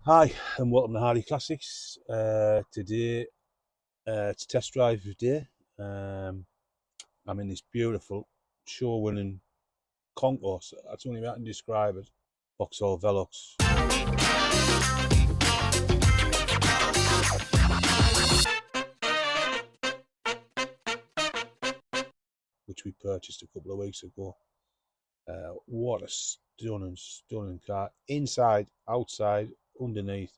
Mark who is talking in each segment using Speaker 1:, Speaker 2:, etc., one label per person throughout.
Speaker 1: Hi and welcome to Hardy Classics. Today it's test drive day. Um, I'm in this beautiful show-winning concourse. That's the only way I can describe it. Vauxhall Velox, which we purchased a couple of weeks ago. What a stunning car! Inside, outside, underneath,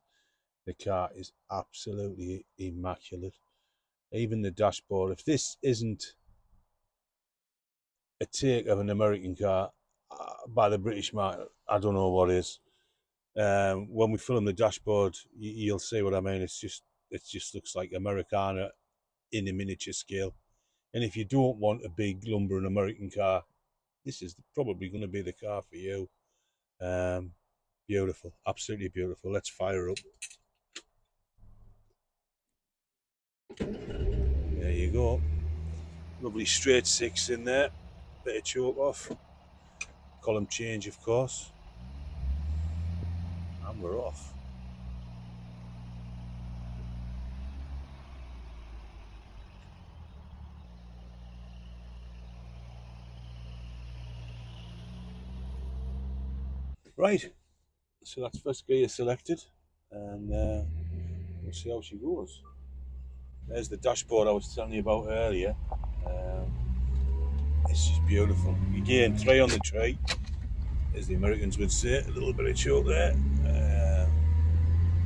Speaker 1: the car is absolutely immaculate. Even the dashboard. If this isn't a take of an American car by the British market, I don't know what is. When we film the dashboard, you'll see what I mean. It just looks like Americana in a miniature scale. And if you don't want a big lumbering American car, this is probably going to be the car for you. Beautiful, absolutely beautiful. Let's fire up. There you go. Lovely straight six in there. Bit of choke off. Column change, of course. And we're off. Right, so that's first gear selected, and we'll see how she goes. There's the dashboard I was telling you about earlier. It's just beautiful. Again, three on the tree, as the Americans would say. A little bit of choke there.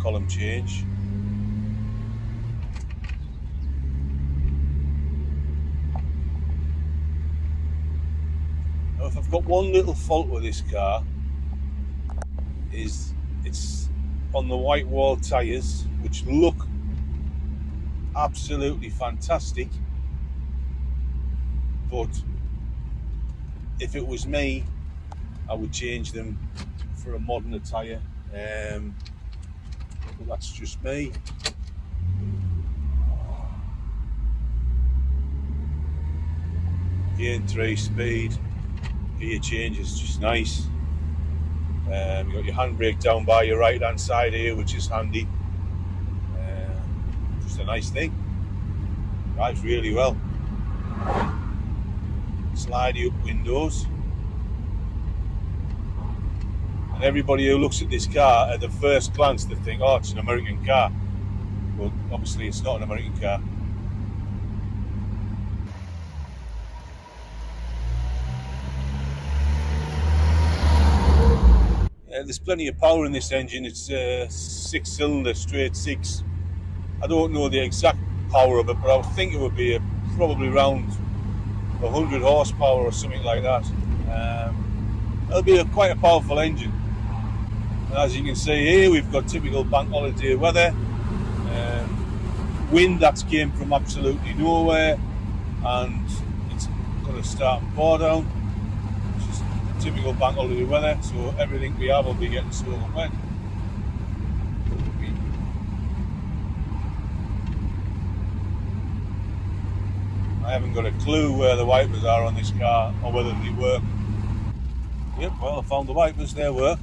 Speaker 1: Column change. Now, if I've got one little fault with this car, is it's on the white wall tyres, which look absolutely fantastic, but if it was me, I would change them for a modern tyre. But that's just me. Gain 3 speed, gear change is just nice. You got your handbrake down by your right hand side here, which is handy. Just a nice thing. Drives really well. Slidey up windows. And everybody who looks at this car at the first glance, they think, oh, it's an American car. But obviously it's not an American car. There's plenty of power in this engine. It's a 6-cylinder straight 6. I don't know the exact power of it, but I would think it would be probably around 100 horsepower or something like that. It'll be quite a powerful engine. And as you can see here, we've got typical bank holiday weather. Wind that came from absolutely nowhere, and it's going to start and pour down. It's just typical bank holiday weather, so everything we have will be getting soaking wet. I haven't got a clue where the wipers are on this car or whether they work. Yep, well, I found the wipers, they work.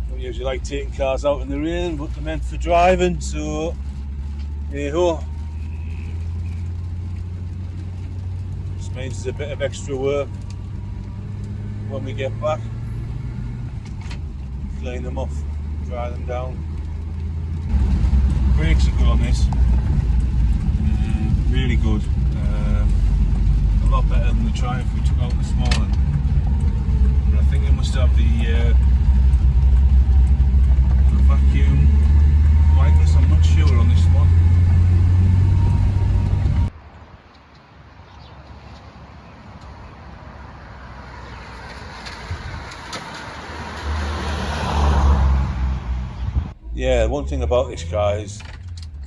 Speaker 1: Don't usually like taking cars out in the rain, but they're meant for driving, so there you go. This means there's a bit of extra work when we get back. Clean them off, dry them down. Brakes are good on this. Really good. A lot better than the Triumph we took out this morning. But I think it must have the vacuum wipers. I'm not sure on this one. Yeah, one thing about this car is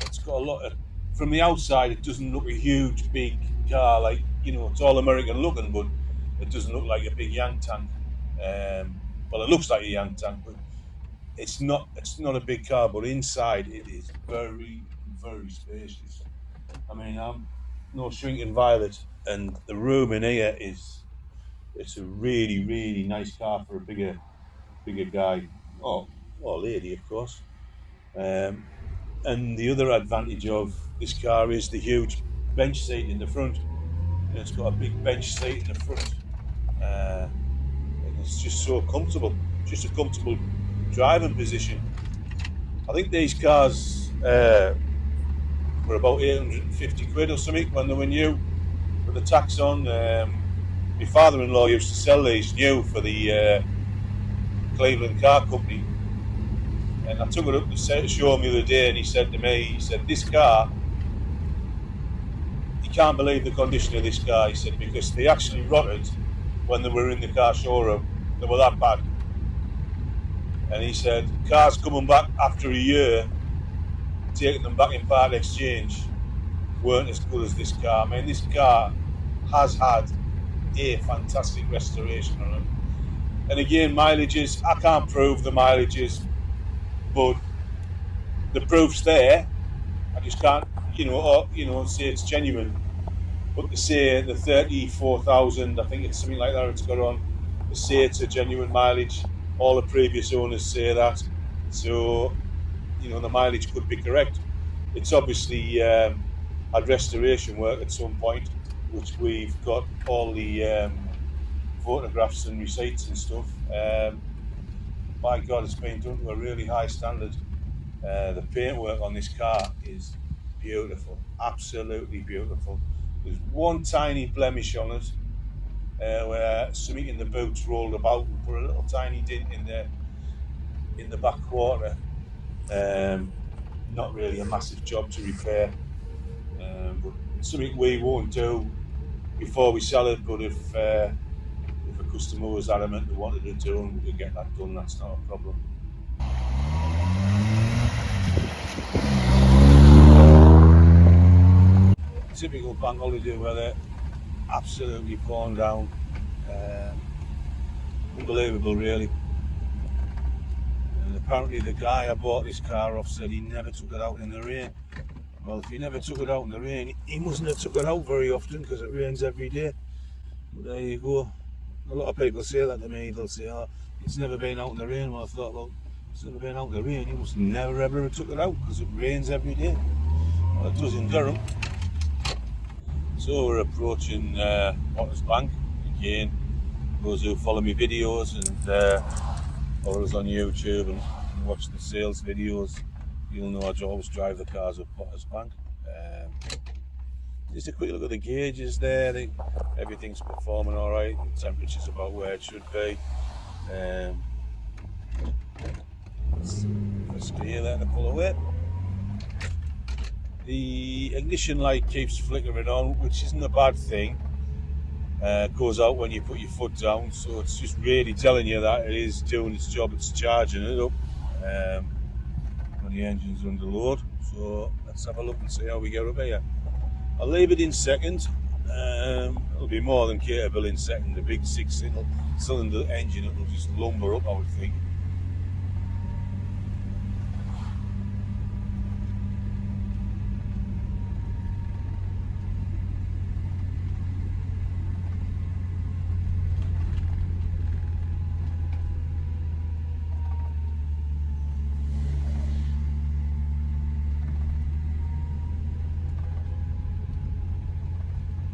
Speaker 1: it's got a lot of. From the outside, it doesn't look a huge, big car. Like, you know, it's all American looking, but it doesn't look like a big Yang tank. Well, it looks like a Yang tank, but it's not. It's not a big car. But inside, it is very, very spacious. I mean, I'm no shrinking violet, and the room in here is. It's a really, really nice car for a bigger guy. Oh, or lady, of course. Um, and the other advantage of this car is the huge bench seat in the front. It's got a big bench seat in the front. And it's just so comfortable, just a comfortable driving position. I think these cars were about 850 quid or something when they were new, with the tax on. My father-in-law used to sell these new for the Cleveland Car Company, and I took it up to show him the other day, and he said to me, he said, this car, he can't believe the condition of this car, he said, because they actually rotted when they were in the car showroom. They were that bad. And he said, cars coming back after a year, taking them back in part exchange, weren't as good as this car. I mean, this car has had a fantastic restoration on it. And again, mileages, I can't prove the mileages, but the proof's there. I just can't, say it's genuine. But to say the 34,000, I think it's something like that it's got on, to say it's a genuine mileage, all the previous owners say that. So, the mileage could be correct. It's obviously had restoration work at some point, which we've got all the photographs and receipts and stuff. My God, it's been done to a really high standard. The paintwork on this car is beautiful, absolutely beautiful. There's one tiny blemish on it, where something in the boots rolled about and put a little tiny dent in the back quarter. Not really a massive job to repair, but something we won't do before we sell it. But if a customer was adamant they wanted to do, and we could get that done, that's not a problem. Typical bank holiday weather, absolutely pouring down. Uh, Unbelievable, really. And apparently the guy I bought this car off said he never took it out in the rain. Well, if he never took it out in the rain, he mustn't have took it out very often, because it rains every day. But there you go. A lot of people say that to me. They'll say, oh, it's never been out in the rain. Well, I thought, well, it's never been out in the rain. You must never ever have took it out, because it rains every day. Well, it does in Durham. So we're approaching Otters Bank again. Those who follow me videos and follow us on YouTube and watch the sales videos, you'll know I always drive the cars up Otters Bank. Just a quick look at the gauges there. Everything's performing all right. The temperature's about where it should be. Let's clear there to pull away. The ignition light keeps flickering on, which isn't a bad thing. Goes out when you put your foot down, so it's just really telling you that it is doing its job. It's charging it up when the engine's under load. So let's have a look and see how we get up here. I'll leave it in second. It'll be more than capable in second. The big 6-cylinder engine, it'll just lumber up, I would think.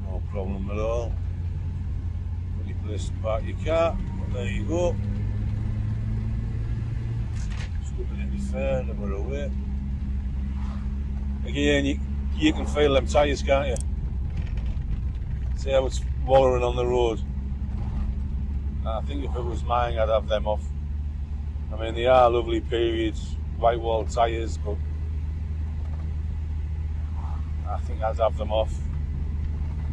Speaker 1: No problem at all. Any place to park your car. There you go. Slipping into third and we're away. Again, you can feel them tyres, can't you? See how it's wallowing on the road. I think if it was mine, I'd have them off. I mean, they are lovely periods, white wall tyres, but I think I'd have them off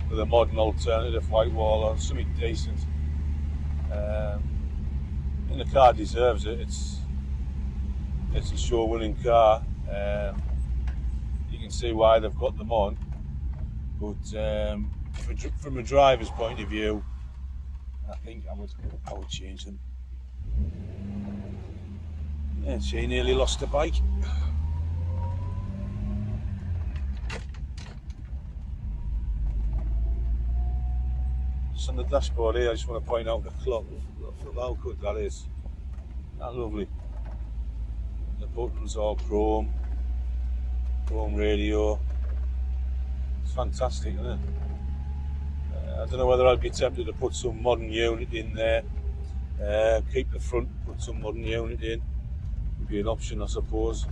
Speaker 1: with a modern alternative white wall or something decent. And the car deserves it. It's a show-winning car. You can see why they've got them on, but from a driver's point of view, I think I would change them. Yeah, she nearly lost the bike. Just on the dashboard here, I just want to point out the clock. Look how good that is. That's lovely. buttons all chrome radio. It's fantastic, isn't it? I don't know whether I'd be tempted to put some modern unit in there. Keep the front, put some modern unit in. Would be an option, I suppose.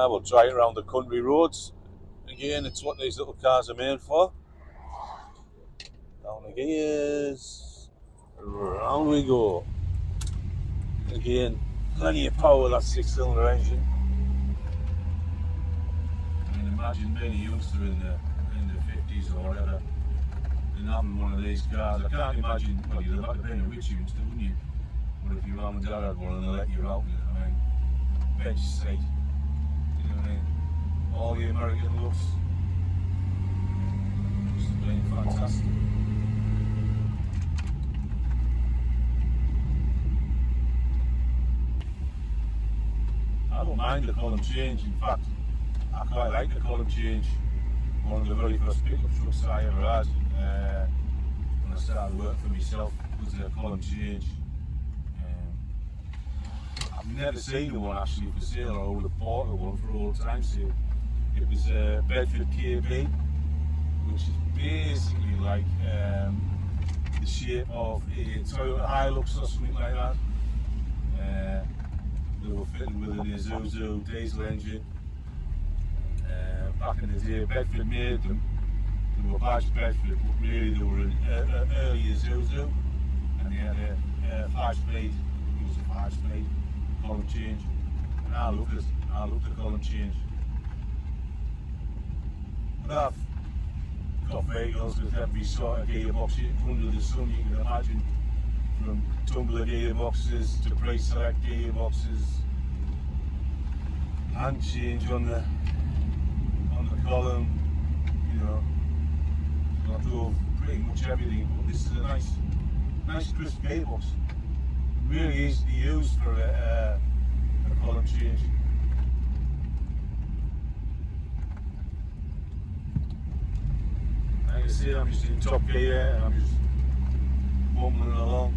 Speaker 1: We'll try it around the country roads. Again, it's what these little cars are made for. Down the gears, around we go. Again, plenty of power, that 6-cylinder engine. I mean, imagine being a youngster in the 50s or whatever and having one of these cars. I can't imagine, well, you'd have had to be a rich youngster, wouldn't you? But if your mum and dad had one and they let you out in it, I mean, bench seat, you know what I mean? All the American looks. Just being fantastic. I don't mind the column change. In fact, I quite like the column change. One of the very first pickup trucks I ever had when I started working for myself was a column change. I've never seen the one actually for sale, or I would have bought the one for old time's sake. It was a Bedford KB, which is basically like the shape of a Toyota Hilux or something like that. They were fitted with an Isuzu diesel engine. Back in the day, Bedford made them. They were badged Bedford, but really they were an early Isuzu, and they had a 5-speed. It was a 5-speed column change, and I loved it. I loved the column change. But I've got vehicles with every sort of gearbox under the sun you can imagine, from tumbler gearboxes to pre-select gearboxes, hand change on the column, you know. So I drove pretty much everything, but this is a nice crisp gearbox. Really easy to use for a column change. Like I say, I'm just in top gear and I'm just bumbling along.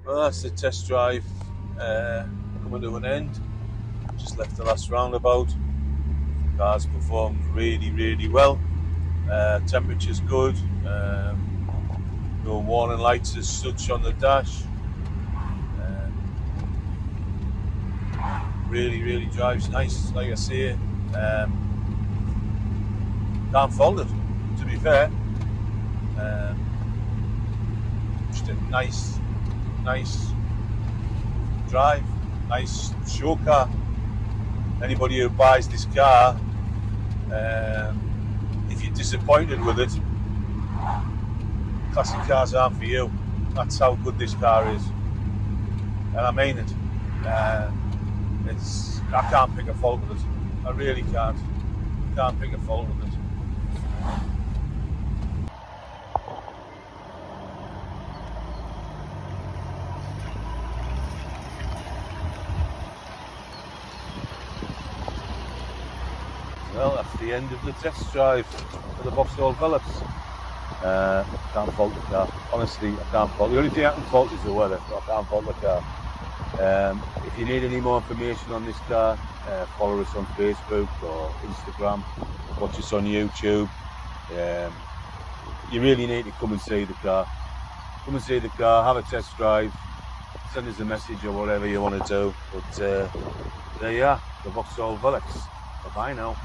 Speaker 1: Well, that's the test drive coming to an end. Just left the last roundabout. The car's performed really well. Temperature's good. No warning lights as such on the dash. Really drives nice, like I say. Can't fault it, to be fair. Just a nice drive, nice show car. Anybody who buys this car, if you're disappointed with it, classic cars aren't for you. That's how good this car is, and I mean it. I can't pick a fault with it. I really can't. Can't pick a fault with it. Well, that's the end of the test drive for the Vauxhall Velox. Can't fault the car. Honestly, I can't fault. The only thing I can fault is the weather, but I can't fault the car. If you need any more information on this car, follow us on Facebook or Instagram, watch us on YouTube. You really need to come and see the car. Come and see the car, have a test drive, send us a message or whatever you want to do. But there you are, the Vauxhall Velox. Bye-bye now.